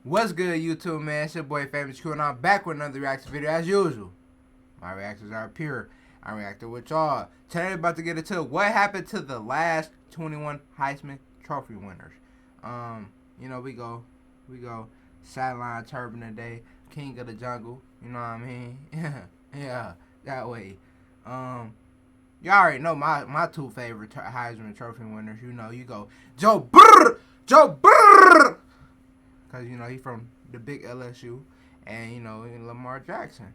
What's good, YouTube, man? It's your boy Famousq, and I'm back with another reaction video as usual. My reactions are pure. I'm reacting with y'all. Today, I'm about to get into what happened to the last 21 Heisman Trophy winners. You know, we go sideline turban today, king of the jungle. You know what I mean? Yeah, that way. You already know my two favorite Heisman Trophy winners. You know, you go Joe Brrr. Because, you know, he's from the big LSU. And, you know, Lamar Jackson.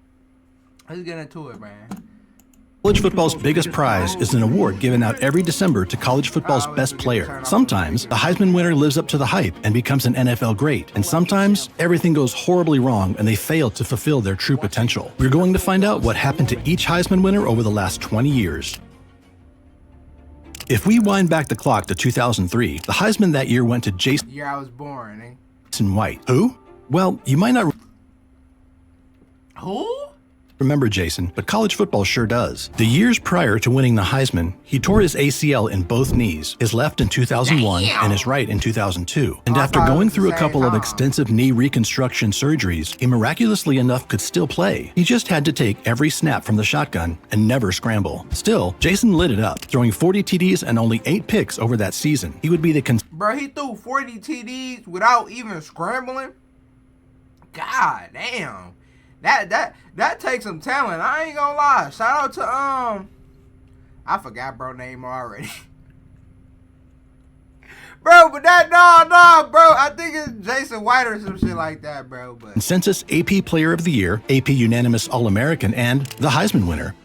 Let's get into it, man. College football's biggest prize is an award given out every December to college football's best player. Sometimes, the Heisman winner lives up to the hype and becomes an NFL great. And sometimes, everything goes horribly wrong and they fail to fulfill their true potential. We're going to find out what happened to each Heisman winner over the last 20 years. If we wind back the clock to 2003, the Heisman that year went to Jason Year I was born, eh? White. Who? Well, you might not Who? remember Jason, but college football sure does. The years prior to winning the Heisman, he tore his ACL in both knees, his left in 2001 and his right in 2002. And after going through a couple of extensive knee reconstruction surgeries, he miraculously enough could still play. He just had to take every snap from the shotgun and never scramble. Still, Jason lit it up, throwing 40 TDs and only 8 picks over that season. He would be the Bro, he threw 40 TDs without even scrambling? God damn. That takes some talent. I ain't gonna lie. Shout out to I forgot bro name already. Bro, but that no, bro. I think it's Jason White or some shit like that, bro. But consensus AP Player of the Year, AP Unanimous All-American, and the Heisman winner.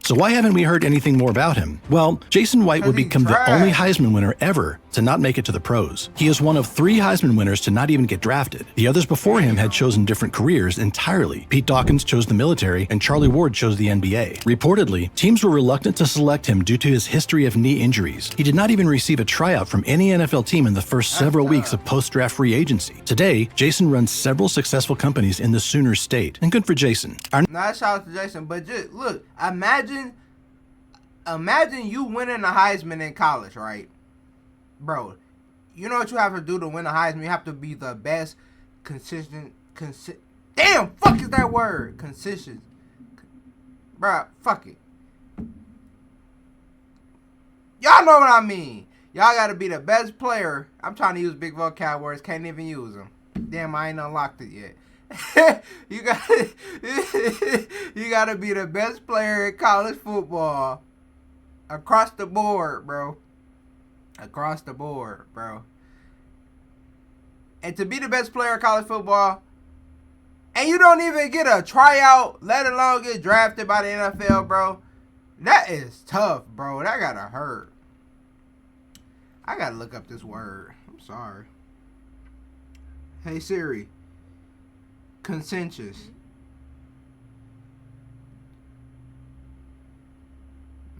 So why haven't we heard anything more about him? Well, Jason White would become the only Heisman winner ever to not make it to the pros. He is one of 3 Heisman winners to not even get drafted. The others before him had chosen different careers entirely. Pete Dawkins chose the military, and Charlie Ward chose the NBA. Reportedly, teams were reluctant to select him due to his history of knee injuries. He did not even receive a tryout from any NFL team in the first several weeks of post-draft free agency. Today, Jason runs several successful companies in the Sooner State, and good for Jason. Shout out to Jason, but just look, Imagine you winning the Heisman in college, right? Bro, you know what you have to do to win the Heisman? You have to be the best damn, fuck is that word? Consistent. Bro, fuck it. Y'all know what I mean. Y'all gotta be the best player. I'm trying to use big vocab words, can't even use them. Damn, I ain't unlocked it yet. you gotta be the best player in college football. Across the board, bro. Across the board, bro. And to be the best player in college football, and you don't even get a tryout, let alone get drafted by the NFL, bro. That is tough, bro. That gotta hurt. I gotta look up this word. I'm sorry. Hey Siri. Consensus.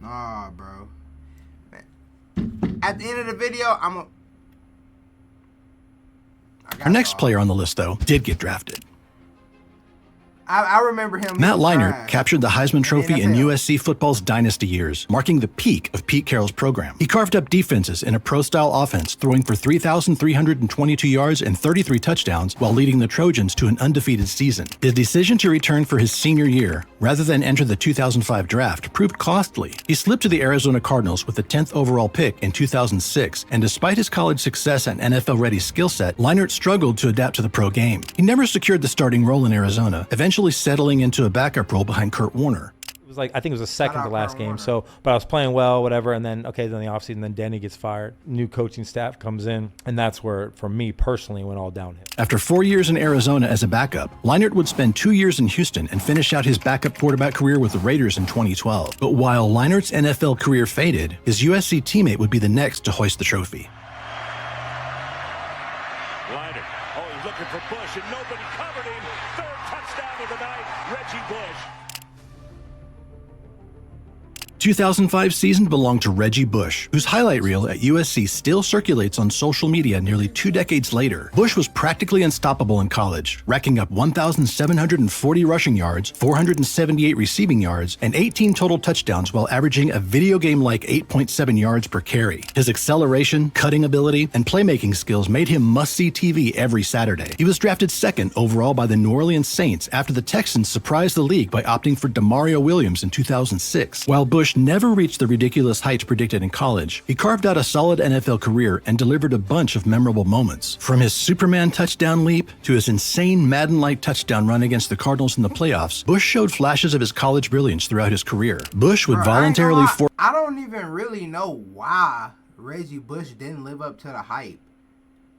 Nah, bro. At the end of the video, Our next player on the list, though, did get drafted. I remember him. Matt Leinart captured the Heisman Trophy in USC football's dynasty years, marking the peak of Pete Carroll's program. He carved up defenses in a pro-style offense, throwing for 3,322 yards and 33 touchdowns while leading the Trojans to an undefeated season. His decision to return for his senior year, rather than enter the 2005 draft, proved costly. He slipped to the Arizona Cardinals with the 10th overall pick in 2006, and despite his college success and NFL-ready skill set, Leinart struggled to adapt to the pro game. He never secured the starting role in Arizona, eventually settling into a backup role behind Kurt Warner. It was like, I think it was the second to last game. So, but I was playing well, whatever. And then, okay, then the offseason, then Danny gets fired. New coaching staff comes in. And that's where, for me personally, it went all downhill. After 4 years in Arizona as a backup, Leinart would spend 2 years in Houston and finish out his backup quarterback career with the Raiders in 2012. But while Leinart's NFL career faded, his USC teammate would be the next to hoist the trophy. Leinart, he's looking for Bush, and nobody covered him. Third touchdown of the night, Reggie Bush. 2005 season belonged to Reggie Bush, whose highlight reel at USC still circulates on social media nearly 2 decades later. Bush was practically unstoppable in college, racking up 1,740 rushing yards, 478 receiving yards, and 18 total touchdowns while averaging a video game-like 8.7 yards per carry. His acceleration, cutting ability, and playmaking skills made him must-see TV every Saturday. He was drafted second overall by the New Orleans Saints after the Texans surprised the league by opting for Demario Williams in 2006. While Bush never reached the ridiculous heights predicted in college, he carved out a solid NFL career and delivered a bunch of memorable moments. From his Superman touchdown leap to his insane Madden-like touchdown run against the Cardinals in the playoffs, Bush showed flashes of his college brilliance throughout his career. Bush would voluntarily I don't even really know why Reggie Bush didn't live up to the hype.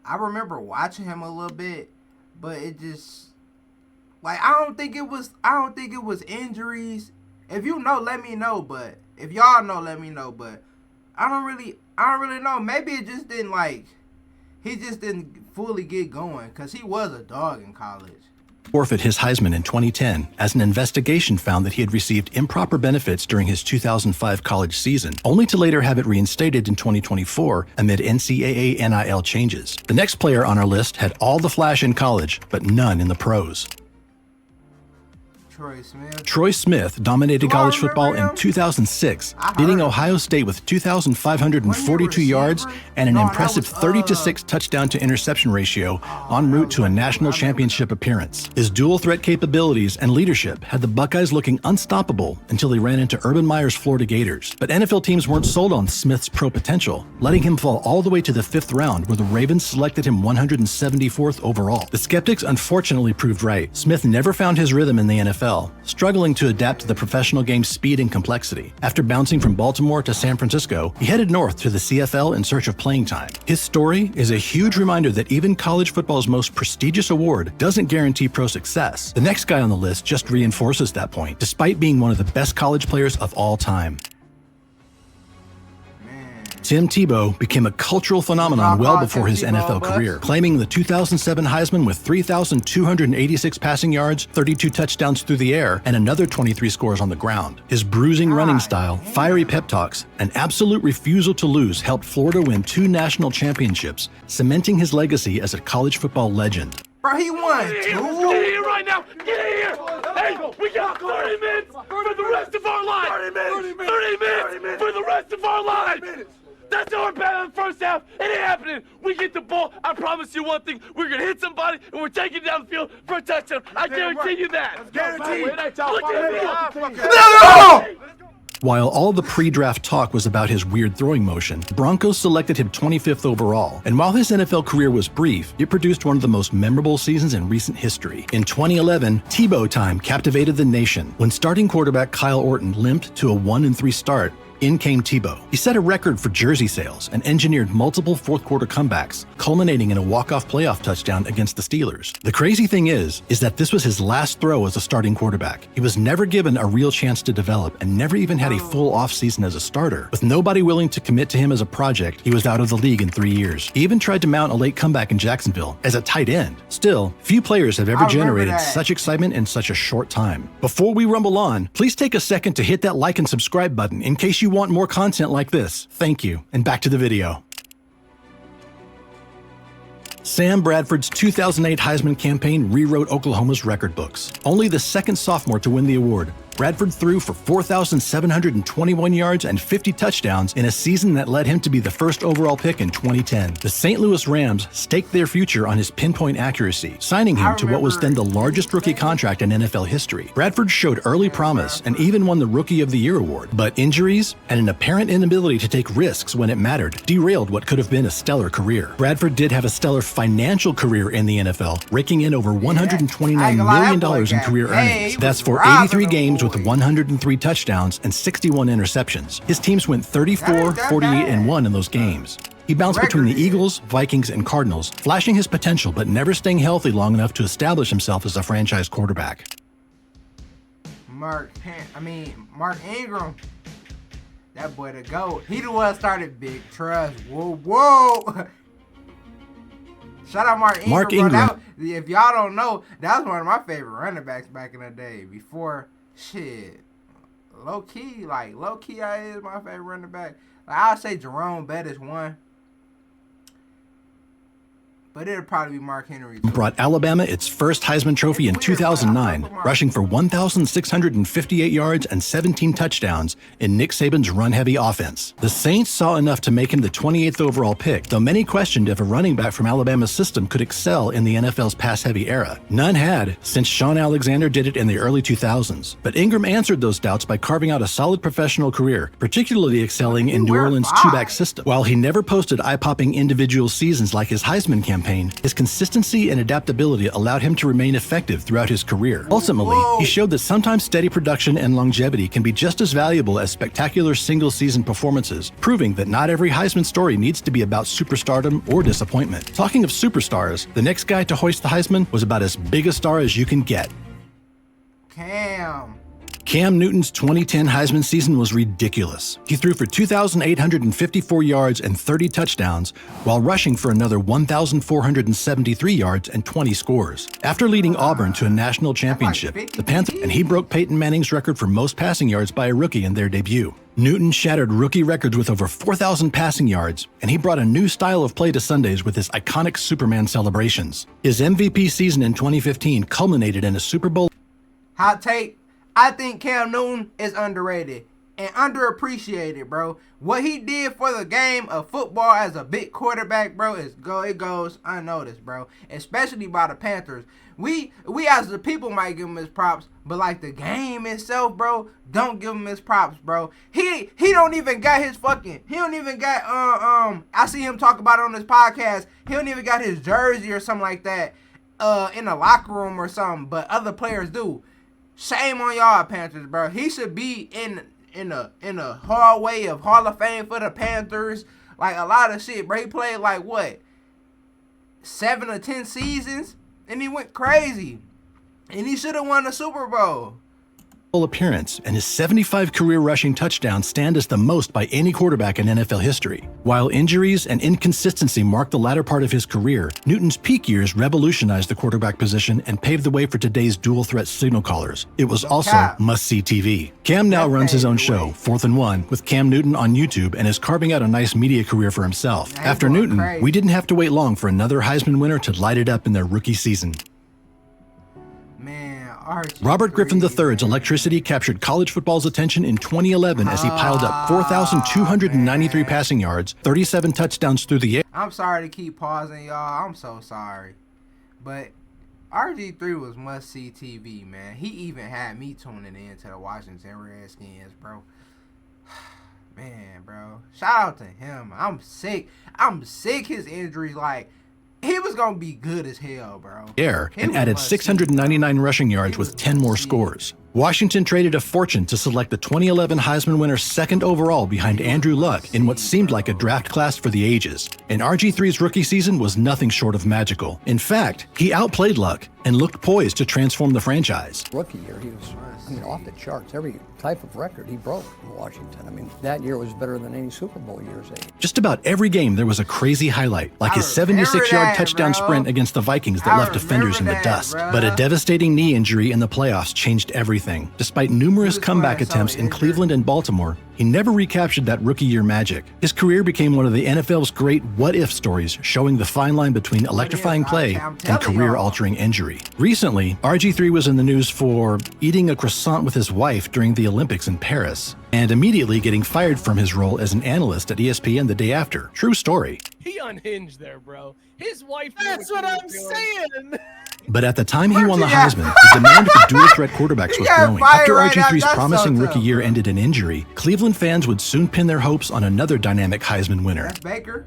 I remember watching him a little bit, but it just like I don't think it was injuries. If you know, let me know. But if y'all know, let me know. But I don't really know. Maybe it just didn't he just didn't fully get going because he was a dog in college. Forfeit his Heisman in 2010 as an investigation found that he had received improper benefits during his 2005 college season, only to later have it reinstated in 2024 amid NCAA NIL changes. The next player on our list had all the flash in college, but none in the pros. Troy Smith dominated college football in 2006, beating Ohio State with 2,542 yards and an impressive 30-6 touchdown-to-interception ratio en route to a national championship appearance. His dual-threat capabilities and leadership had the Buckeyes looking unstoppable until they ran into Urban Meyer's Florida Gators. But NFL teams weren't sold on Smith's pro potential, letting him fall all the way to the 5th round, where the Ravens selected him 174th overall. The skeptics unfortunately proved right. Smith never found his rhythm in the NFL, struggling to adapt to the professional game's speed and complexity. After bouncing from Baltimore to San Francisco, he headed north to the CFL in search of playing time. His story is a huge reminder that even college football's most prestigious award doesn't guarantee pro success. The next guy on the list just reinforces that point, despite being one of the best college players of all time. Tim Tebow became a cultural phenomenon well before his NFL career, claiming the 2007 Heisman with 3,286 passing yards, 32 touchdowns through the air, and another 23 scores on the ground. His bruising running style, fiery pep talks, and absolute refusal to lose helped Florida win 2 national championships, cementing his legacy as a college football legend. Bro, he won 2. Get in here right now! Get in here! Hey, we got 30 minutes for the rest of our lives! 30 minutes for the rest of our lives! That's how we're bad in the first half. It ain't happening. We get the ball. I promise you one thing. We're going to hit somebody, and we're taking it down the field for a touchdown. I guarantee you that. Guarantee. Look at me. While all the pre-draft talk was about his weird throwing motion, the Broncos selected him 25th overall. And while his NFL career was brief, it produced one of the most memorable seasons in recent history. In 2011, Tebow time captivated the nation when starting quarterback Kyle Orton limped to a 1-3 start. In came Tebow. He set a record for jersey sales and engineered multiple fourth-quarter comebacks, culminating in a walk-off playoff touchdown against the Steelers. The crazy thing is that this was his last throw as a starting quarterback. He was never given a real chance to develop and never even had a full offseason as a starter. With nobody willing to commit to him as a project, he was out of the league in 3 years. He even tried to mount a late comeback in Jacksonville as a tight end. Still, few players have ever generated such excitement in such a short time. Before we rumble on, please take a second to hit that like and subscribe button in case you want more content like this. Thank you, and back to the video. Sam Bradford's 2008 Heisman campaign rewrote Oklahoma's record books. Only the second sophomore to win the award, Bradford threw for 4,721 yards and 50 touchdowns in a season that led him to be the first overall pick in 2010. The St. Louis Rams staked their future on his pinpoint accuracy, signing him to what was then the largest rookie contract in NFL history. Bradford showed early promise and even won the Rookie of the Year award, but injuries and an apparent inability to take risks when it mattered derailed what could have been a stellar career. Bradford did have a stellar financial career in the NFL, raking in over $129 million in career earnings. That's for 83 games with 103 touchdowns and 61 interceptions. His teams went 34, 48, and 1 in those games. He bounced between the Eagles, Vikings, and Cardinals, flashing his potential but never staying healthy long enough to establish himself as a franchise quarterback. Mark Ingram. That boy the GOAT. He the one started Big Trust. Whoa. Shout out Mark Ingram. If y'all don't know, that was one of my favorite running backs back in the day. Before, shit. low key, I is my favorite running back. Like, I'll say Jerome Bettis one. But it'll probably be Mark Henry, too. Brought Alabama its first Heisman Trophy in 2009, rushing for 1,658 yards and 17 touchdowns in Nick Saban's run-heavy offense. The Saints saw enough to make him the 28th overall pick, though many questioned if a running back from Alabama's system could excel in the NFL's pass-heavy era. None had, since Shaun Alexander did it in the early 2000s. But Ingram answered those doubts by carving out a solid professional career, particularly excelling in New Orleans' two-back system. While he never posted eye-popping individual seasons like his Heisman campaign, his consistency and adaptability allowed him to remain effective throughout his career. Ultimately, he showed that sometimes steady production and longevity can be just as valuable as spectacular single-season performances, proving that not every Heisman story needs to be about superstardom or disappointment. Talking of superstars, the next guy to hoist the Heisman was about as big a star as you can get. Cam Newton's 2010 Heisman season was ridiculous. He threw for 2,854 yards and 30 touchdowns, while rushing for another 1,473 yards and 20 scores. After leading Auburn to a national championship, the Panthers, and he broke Peyton Manning's record for most passing yards by a rookie in their debut. Newton shattered rookie records with over 4,000 passing yards, and he brought a new style of play to Sundays with his iconic Superman celebrations. His MVP season in 2015 culminated in a Super Bowl. Hot take. I think Cam Newton is underrated and underappreciated, bro. What he did for the game of football as a big quarterback, bro, it goes unnoticed, bro. Especially by the Panthers. We as the people might give him his props, but like the game itself, bro, don't give him his props, bro. He don't even got his fucking, he don't even got I see him talk about it on this podcast. He don't even got his jersey or something like that in the locker room or something, but other players do. Shame on y'all, Panthers, bro. He should be in the hallway of Hall of Fame for the Panthers. Like, a lot of shit, bro. He played, like, what? 7 or 10 seasons? And he went crazy. And he should have won the Super Bowl. Appearance, and his 75 career rushing touchdowns stand as the most by any quarterback in NFL history. While injuries and inconsistency marked the latter part of his career, Newton's peak years revolutionized the quarterback position and paved the way for today's dual-threat signal callers. It was also must-see TV. Cam now runs his own show, 4th and 1, with Cam Newton on YouTube, and is carving out a nice media career for himself. After Newton, we didn't have to wait long for another Heisman winner to light it up in their rookie season. Robert Griffin III's electricity captured college football's attention in 2011 as he piled up 4,293 passing yards, 37 touchdowns through the air. I'm sorry to keep pausing, y'all. I'm so sorry. But RG3 was must-see TV, man. He even had me tuning in to the Washington Redskins, bro. Man, bro. Shout out to him. I'm sick. His injuries, like, he was going to be good as hell, bro. And added 699 rushing yards with 10 more scores. Washington traded a fortune to select the 2011 Heisman winner second overall behind Andrew Luck in what seemed like a draft class for the ages. And RG3's rookie season was nothing short of magical. In fact, he outplayed Luck and looked poised to transform the franchise. Rookie year, he was off the charts. Every type of record he broke in Washington. I mean, that year was better than any Super Bowl years. Just about every game there was a crazy highlight, like his 76-yard touchdown sprint against the Vikings that left defenders in the dust. But a devastating knee injury in the playoffs changed everything. Despite numerous comeback attempts in Cleveland and Baltimore, he never recaptured that rookie year magic. His career became one of the NFL's great what-if stories, showing the fine line between electrifying play and career-altering injury. Recently, RG3 was in the news for eating a croissant with his wife during the Olympics in Paris, and immediately getting fired from his role as an analyst at ESPN the day after. True story. He unhinged there, bro. His wife. That's what I'm saying. But at the time he won the Heisman, the demand for dual-threat quarterbacks was growing. After RG3's promising rookie year ended in injury, Cleveland fans would soon pin their hopes on another dynamic Heisman winner. That's Baker?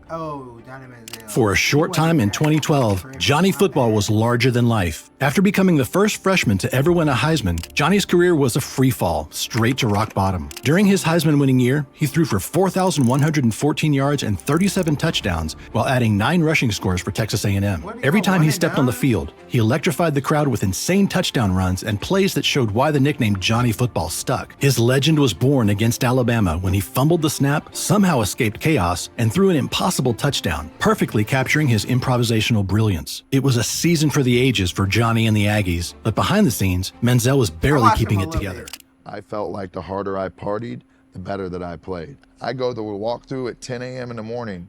Oh, Johnny Manziel. For a short time in 2012, Johnny Football was larger than life. After becoming the first freshman to ever win a Heisman, Johnny's career was a free fall, straight to rock bottom. During his Heisman winning year, he threw for 4,114 yards and 37 touchdowns, while adding 9 rushing scores for Texas A&M. Every time he stepped on the field, he electrified the crowd with insane touchdown runs and plays that showed why the nickname Johnny Football stuck. His legend was born against Alabama when he fumbled the snap, somehow escaped chaos, and threw an impossible touchdown, perfectly capturing his improvisational brilliance. It was a season for the ages for Johnny and the Aggies, but behind the scenes, Manziel was barely keeping it together. I felt like the harder I partied, the better that I played. I go to a walkthrough at 10 a.m. in the morning,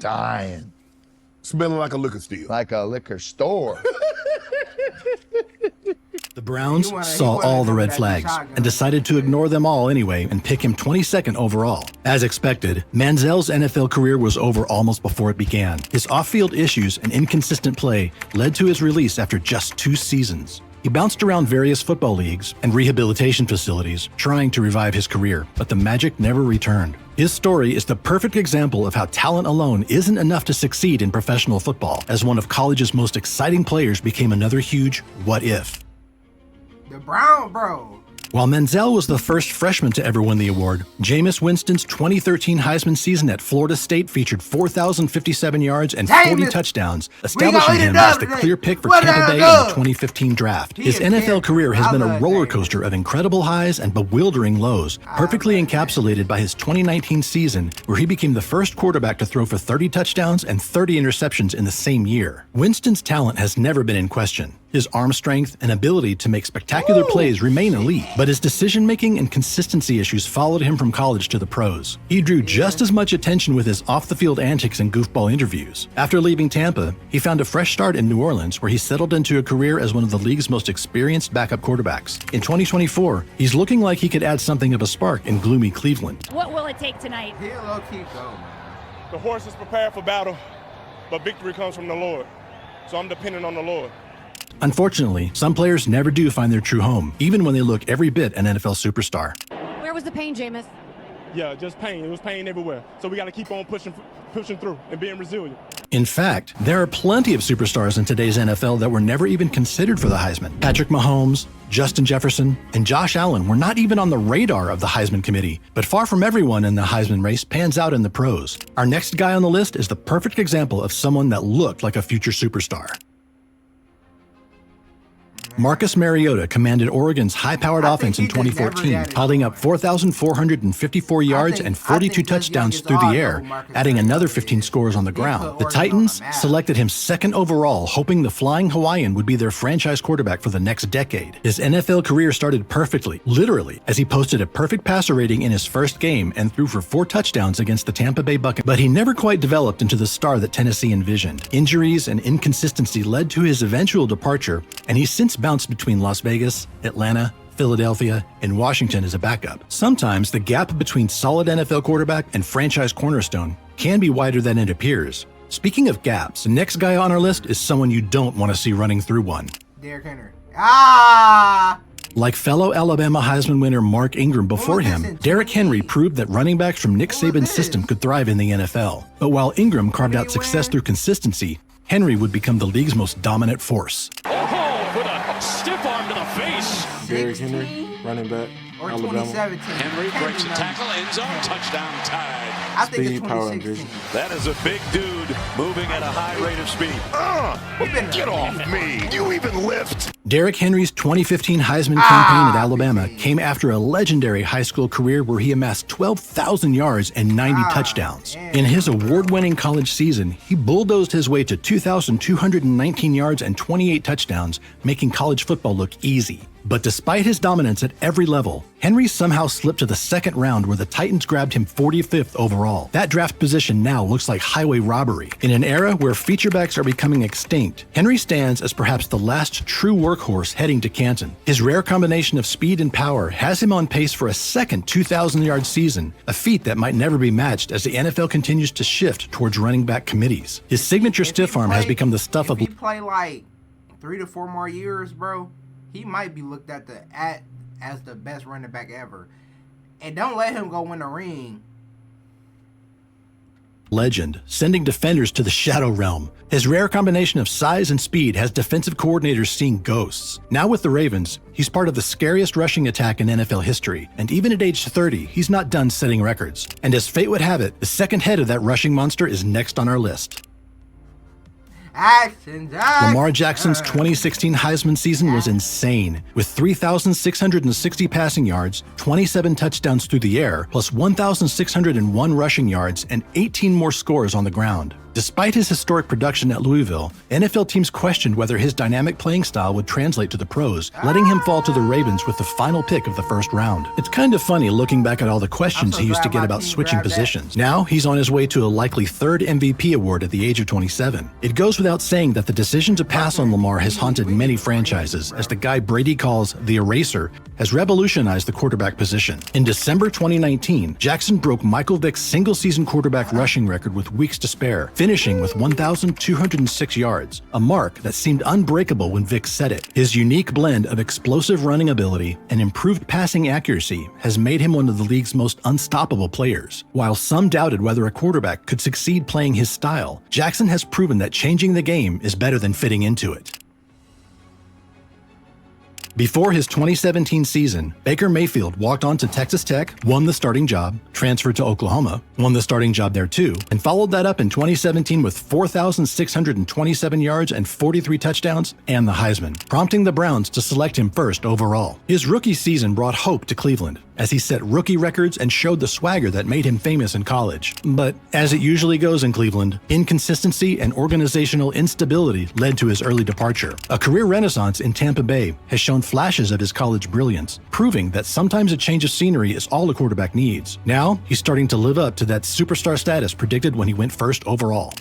dying. Smelling like a liquor store. Like a liquor store. The Browns saw all the red flags and decided to ignore them all anyway and pick him 22nd overall. As expected, Manziel's NFL career was over almost before it began. His off-field issues and inconsistent play led to his release after just 2 seasons. He bounced around various football leagues and rehabilitation facilities trying to revive his career, but the magic never returned. His story is the perfect example of how talent alone isn't enough to succeed in professional football, as one of college's most exciting players became another huge what if. The Brown bro. While Manziel was the first freshman to ever win the award, Jameis Winston's 2013 Heisman season at Florida State featured 4,057 yards and 40 touchdowns, establishing him as the clear pick for Tampa Bay in the 2015 draft. His NFL career has been a roller coaster of incredible highs and bewildering lows, perfectly encapsulated by his 2019 season, where he became the first quarterback to throw for 30 touchdowns and 30 interceptions in the same year. Winston's talent has never been in question. His arm strength and ability to make spectacular plays remain elite, but his decision-making and consistency issues followed him from college to the pros. He drew just as much attention with his off-the-field antics and goofball interviews. After leaving Tampa, he found a fresh start in New Orleans, where he settled into a career as one of the league's most experienced backup quarterbacks. In 2024, he's looking like he could add something of a spark in gloomy Cleveland. What will it take tonight? He'll low-key go, man. The horse is prepared for battle, but victory comes from the Lord. So I'm dependent on the Lord. Unfortunately, some players never do find their true home, even when they look every bit an NFL superstar. Where was the pain, Jameis? Yeah, just pain. It was pain everywhere. So we got to keep on pushing through and being resilient. In fact, there are plenty of superstars in today's NFL that were never even considered for the Heisman. Patrick Mahomes, Justin Jefferson, and Josh Allen were not even on the radar of the Heisman committee, but far from everyone in the Heisman race pans out in the pros. Our next guy on the list is the perfect example of someone that looked like a future superstar. Marcus Mariota commanded Oregon's high-powered offense in 2014, piling up 4,454 yards and 42 touchdowns through the air, adding another 15 scores on the ground. The Titans selected him second overall, hoping the Flying Hawaiian would be their franchise quarterback for the next decade. His NFL career started perfectly, literally, as he posted a perfect passer rating in his first game and threw for 4 touchdowns against the Tampa Bay Buccaneers. But he never quite developed into the star that Tennessee envisioned. Injuries and inconsistency led to his eventual departure, and he's since bounced between Las Vegas, Atlanta, Philadelphia, and Washington as a backup. Sometimes the gap between solid NFL quarterback and franchise cornerstone can be wider than it appears. Speaking of gaps, the next guy on our list is someone you don't want to see running through one. Derrick Henry. Ah! Like fellow Alabama Heisman winner Mark Ingram before him, Derrick Henry proved that running backs from Nick Saban's system could thrive in the NFL. But while Ingram carved out success through consistency, Henry would become the league's most dominant force. Oh, with a stiff arm to the face. Derrick Henry, running back, or Alabama. 2017. Henry breaks a tackle, end zone, touchdown Tide. I think Speed, it's power, and 2016. vision. That is a big dude moving at a high rate of speed. Get off me. You even lift. Derrick Henry's 2015 Heisman campaign at Alabama came after a legendary high school career where he amassed 12,000 yards and 90 touchdowns. In his award-winning college season, he bulldozed his way to 2,219 yards and 28 touchdowns, making college football look easy. But despite his dominance at every level, Henry somehow slipped to the second round where the Titans grabbed him 45th overall. That draft position now looks like highway robbery. In an era where featurebacks are becoming extinct, Henry stands as perhaps the last true workhorse heading to Canton. His rare combination of speed and power has him on pace for a second 2,000-yard season, a feat that might never be matched as the NFL continues to shift towards running back committees. His signature stiff arm has become the stuff of... If he play like 3 to 4 more years, bro, he might be looked at as the best running back ever. And don't let him go win a ring. Legend, sending defenders to the shadow realm. His rare combination of size and speed has defensive coordinators seeing ghosts. Now with the Ravens, he's part of the scariest rushing attack in NFL history, and even at age 30, he's not done setting records. And as fate would have it, the second head of that rushing monster is next on our list. Lamar Jackson's 2016 Heisman season was insane, with 3,660 passing yards, 27 touchdowns through the air, plus 1,601 rushing yards, and 18 more scores on the ground. Despite his historic production at Louisville, NFL teams questioned whether his dynamic playing style would translate to the pros, letting him fall to the Ravens with the final pick of the first round. It's kind of funny looking back at all the questions he used to get about switching positions. Now, he's on his way to a likely third MVP award at the age of 27. It goes without saying that the decision to pass on Lamar has haunted many franchises, as the guy Brady calls the Eraser has revolutionized the quarterback position. In December 2019, Jackson broke Michael Vick's single-season quarterback rushing record with weeks to spare, finishing with 1,206 yards, a mark that seemed unbreakable when Vick set it. His unique blend of explosive running ability and improved passing accuracy has made him one of the league's most unstoppable players. While some doubted whether a quarterback could succeed playing his style, Jackson has proven that changing the game is better than fitting into it. Before his 2017 season, Baker Mayfield walked on to Texas Tech, won the starting job, transferred to Oklahoma, won the starting job there too, and followed that up in 2017 with 4,627 yards and 43 touchdowns and the Heisman, prompting the Browns to select him first overall. His rookie season brought hope to Cleveland, as he set rookie records and showed the swagger that made him famous in college. But as it usually goes in Cleveland, inconsistency and organizational instability led to his early departure. A career renaissance in Tampa Bay has shown flashes of his college brilliance, proving that sometimes a change of scenery is all a quarterback needs. Now, he's starting to live up to that superstar status predicted when he went first overall.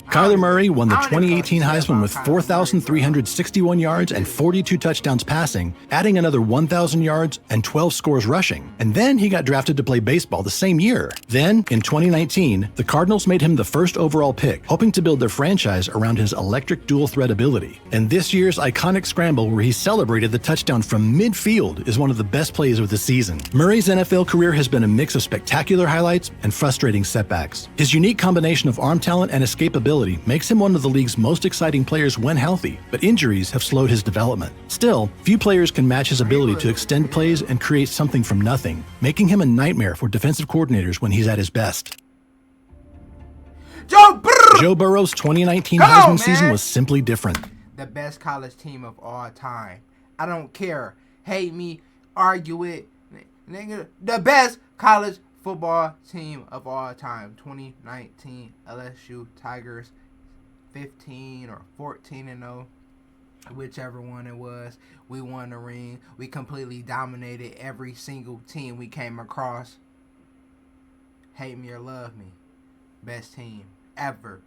Kyler Murray won the 2018 Heisman with 4,361 yards and 42 touchdowns passing, adding another 1,000 yards and 12 scores rushing. And then he got drafted to play baseball the same year. Then, in 2019, the Cardinals made him the first overall pick, hoping to build their franchise around his electric dual-threat ability. And this year's iconic scramble where he celebrated the touchdown from midfield is one of the best plays of the season. Murray's NFL career has been a mix of spectacular highlights and frustrating setbacks. His unique combination of arm talent and escapability makes him one of the league's most exciting players when healthy, but injuries have slowed his development. Still, few players can match his ability to extend plays and create something from nothing, making him a nightmare for defensive coordinators when he's at his best. Joe Burrow's 2019 Heisman season was simply different. The best college team of all time. I don't care. Hate me, argue it. Nigga, the best college football team of all time. 2019 LSU Tigers, 15 or 14-0, whichever one it was. We won the ring. We completely dominated every single team we came across. Hate me or love me, best team ever.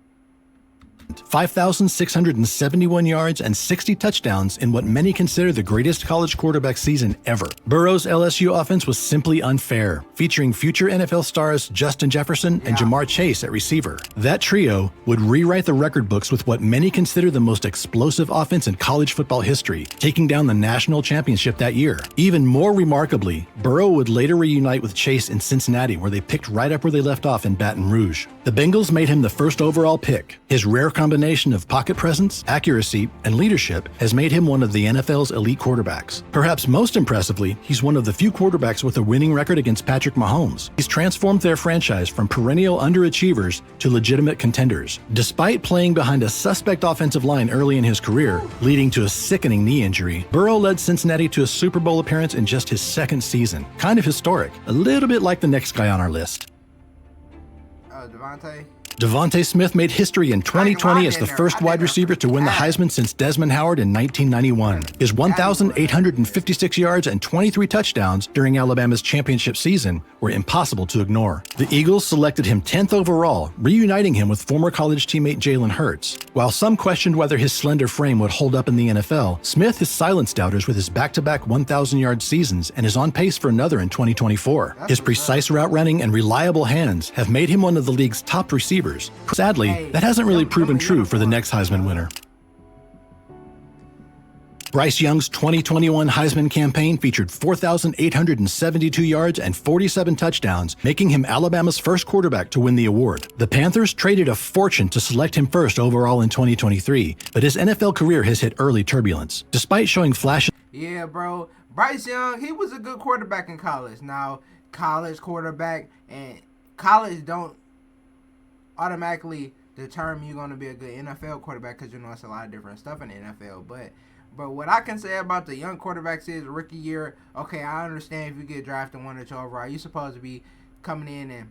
5,671 yards and 60 touchdowns in what many consider the greatest college quarterback season ever. Burrow's LSU offense was simply unfair, featuring future NFL stars Justin Jefferson and Jamar Chase at receiver. That trio would rewrite the record books with what many consider the most explosive offense in college football history, taking down the national championship that year. Even more remarkably, Burrow would later reunite with Chase in Cincinnati, where they picked right up where they left off in Baton Rouge. The Bengals made him the first overall pick. His rare combination of pocket presence, accuracy, and leadership has made him one of the NFL's elite quarterbacks. Perhaps most impressively, he's one of the few quarterbacks with a winning record against Patrick Mahomes. He's transformed their franchise from perennial underachievers to legitimate contenders. Despite playing behind a suspect offensive line early in his career, leading to a sickening knee injury, Burrow led Cincinnati to a Super Bowl appearance in just his second season. Kind of historic, a little bit like the next guy on our list. Devontae Smith made history in 2020 as the first wide receiver to win the Heisman since Desmond Howard in 1991. His 1,856 yards and 23 touchdowns during Alabama's championship season were impossible to ignore. The Eagles selected him 10th overall, reuniting him with former college teammate Jalen Hurts. While some questioned whether his slender frame would hold up in the NFL, Smith has silenced doubters with his back-to-back 1,000-yard seasons and is on pace for another in 2024. His precise route running and reliable hands have made him one of the league's top receivers. Sadly, that hasn't really proven true for the next Heisman winner. Bryce Young's 2021 Heisman campaign featured 4,872 yards and 47 touchdowns, making him Alabama's first quarterback to win the award. The Panthers traded a fortune to select him first overall in 2023, but his NFL career has hit early turbulence. Despite showing flashes... Yeah, bro. Bryce Young, he was a good quarterback in college. Now, college quarterback and college don't automatically determine you're going to be a good NFL quarterback, because you know it's a lot of different stuff in the NFL. But what I can say about the young quarterbacks is rookie year, okay, I understand if you get drafted 1 or 2 overall, you're supposed to be coming in and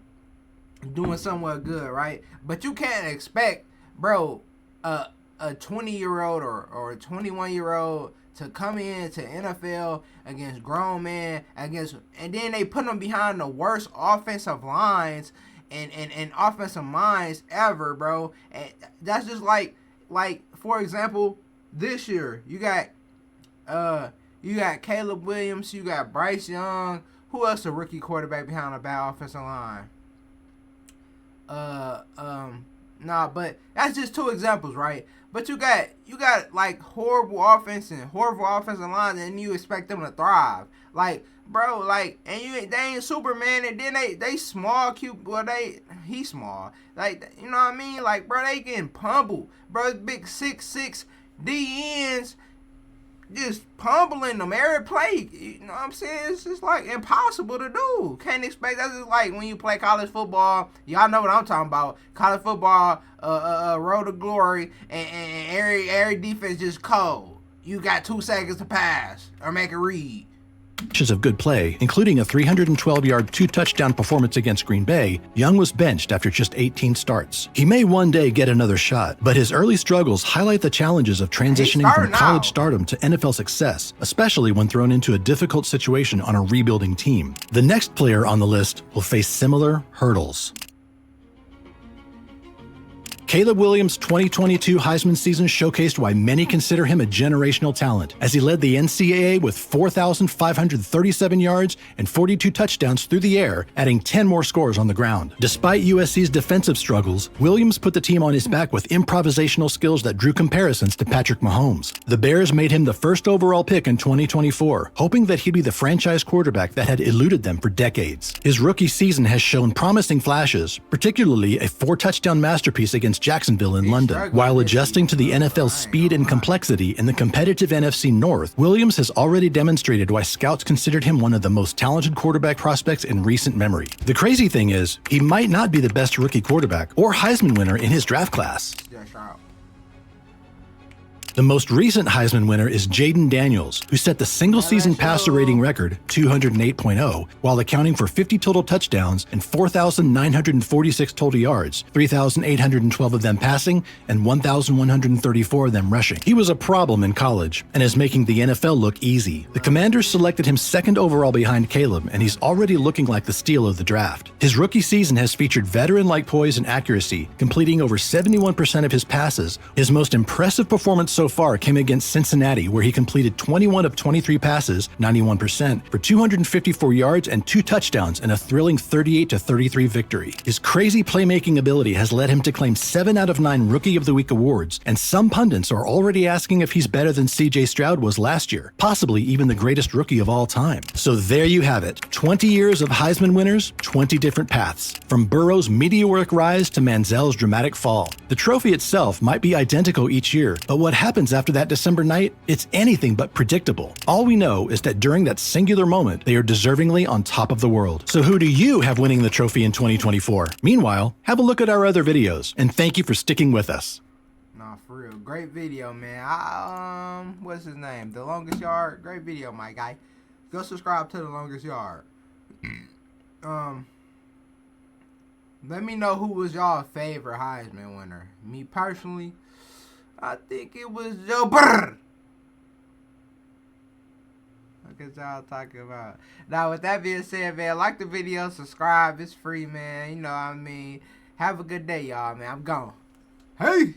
doing somewhat good, right? But you can't expect, bro, a 20-year-old or a 21-year-old to come into NFL against grown men, and then they put them behind the worst offensive lines and offensive minds ever, bro. And that's just like for example, this year you got Caleb Williams, you got Bryce Young. Who else a rookie quarterback behind a bad offensive line? Nah, but that's just two examples, right? But you got like horrible offense and horrible offensive lines, and you expect them to thrive. Like, bro, like, and they ain't Superman, and then they small, cute, well, he's small. Like, you know what I mean? Like, bro, they getting pummeled. Bro, big 6'6" DNs just pummeling them every play. You know what I'm saying? It's just like impossible to do. Can't expect. That's just like when you play college football. Y'all know what I'm talking about. College football, road to glory, and every defense just cold. You got 2 seconds to pass or make a read. Of good play, including a 312-yard, 2-touchdown performance against Green Bay, Young was benched after just 18 starts. He may one day get another shot, but his early struggles highlight the challenges of transitioning from college stardom to NFL success, especially when thrown into a difficult situation on a rebuilding team. The next player on the list will face similar hurdles. Caleb Williams' 2022 Heisman season showcased why many consider him a generational talent, as he led the NCAA with 4,537 yards and 42 touchdowns through the air, adding 10 more scores on the ground. Despite USC's defensive struggles, Williams put the team on his back with improvisational skills that drew comparisons to Patrick Mahomes. The Bears made him the first overall pick in 2024, hoping that he'd be the franchise quarterback that had eluded them for decades. His rookie season has shown promising flashes, particularly a 4-touchdown masterpiece against Jacksonville in London. While adjusting to the NFL's speed and complexity in the competitive NFC North, Williams has already demonstrated why scouts considered him one of the most talented quarterback prospects in recent memory. The crazy thing is, he might not be the best rookie quarterback or Heisman winner in his draft class. The most recent Heisman winner is Jaden Daniels, who set the single-season passer rating record, 208.0, while accounting for 50 total touchdowns and 4,946 total yards, 3,812 of them passing and 1,134 of them rushing. He was a problem in college and is making the NFL look easy. The Commanders selected him second overall behind Caleb, and he's already looking like the steal of the draft. His rookie season has featured veteran-like poise and accuracy, completing over 71% of his passes. His most impressive performance so far came against Cincinnati, where he completed 21 of 23 passes, 91%, for 254 yards and 2 touchdowns in a thrilling 38-33 victory. His crazy playmaking ability has led him to claim 7 out of 9 Rookie of the Week awards, and some pundits are already asking if he's better than C.J. Stroud was last year, possibly even the greatest rookie of all time. So there you have it. 20 years of Heisman winners, 20 different paths, from Burrow's meteoric rise to Manziel's dramatic fall. The trophy itself might be identical each year, but what happens after that December night, it's anything but predictable. All we know is that during that singular moment, they are deservingly on top of the world. So who do you have winning the trophy in 2024? Meanwhile, have a look at our other videos, and thank you for sticking with us. Nah, for real. Great video, man. What's his name? The Longest Yard? Great video, my guy. Go subscribe to The Longest Yard. Let me know who was y'all favorite Heisman winner. Me personally, I think it was Joe Burr. Look at y'all talking about. Now, with that being said, man, like the video, subscribe. It's free, man. You know what I mean. Have a good day, y'all, man. I'm gone. Hey!